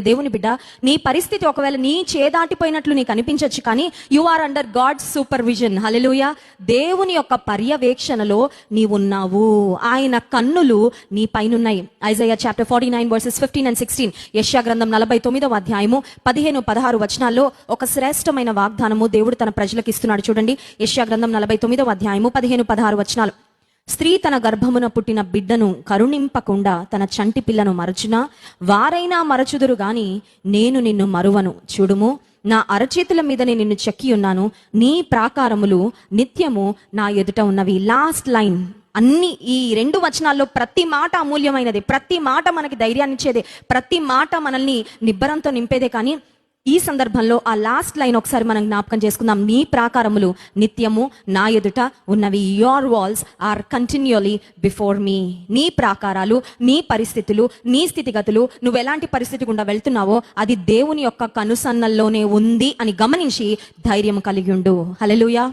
దేవుని బిడ్డ, నీ పరిస్థితి ఒకవేళ నీ చేదాటిపోయినట్లు నీకు అనిపించవచ్చు, కానీ you are under God's supervision. Hallelujah. దేవుని యొక్క పర్యవేక్షణలో నీవున్నావు. ఆయన కన్నులు నీ పైనున్నాయి. ఐజయా చాప్టర్ 49 వర్సెస్ 15 and 16, యెషయా గ్రంథం 49వ అధ్యాయము 15-16 వచనాల్లో ఒక శ్రేష్టమైన వాగ్దానము దేవుడు తన ప్రజలకు ఇస్తున్నాడు. చూడండి, యెషయా గ్రంథం 49వ అధ్యాయము 15-16 వచనాలు. స్త్రీ తన గర్భమున పుట్టిన బిడ్డను కరుణింపకుండా తన చంటి పిల్లను మరచునా, వారైనా మరచుదురు గాని నేను నిన్ను మరువను. చూడుము, నా అరచేతుల మీద నేను నిన్ను చెక్కి ఉన్నాను, నీ ప్రాకారములు నిత్యము నా ఎదుట ఉన్నవి. Last line. అన్ని ఈ 2 వచనాల్లో ప్రతి మాట అమూల్యమైనది, ప్రతి మాట మనకి ధైర్యాన్ని ఇచ్చేదే, ప్రతి మాట మనల్ని నిబ్బరంతో నింపేదే. కానీ ఈ సందర్భంలో ఆ లాస్ట్ లైన్ ఒకసారి మనం జ్ఞాపకం చేసుకుందాం. నీ ప్రాకారములు నిత్యము నా ఎదుట ఉన్నవి. Your walls are continuously before me. నీ ప్రాకారాలు, నీ పరిస్థితులు, నీ స్థితిగతులు, నువ్వు ఎలాంటి పరిస్థితి గుండా వెళ్తున్నావో అది దేవుని యొక్క కనుసన్నల్లోనే ఉంది అని గమనించి ధైర్యం కలిగి ఉండు. హల్లెలూయా.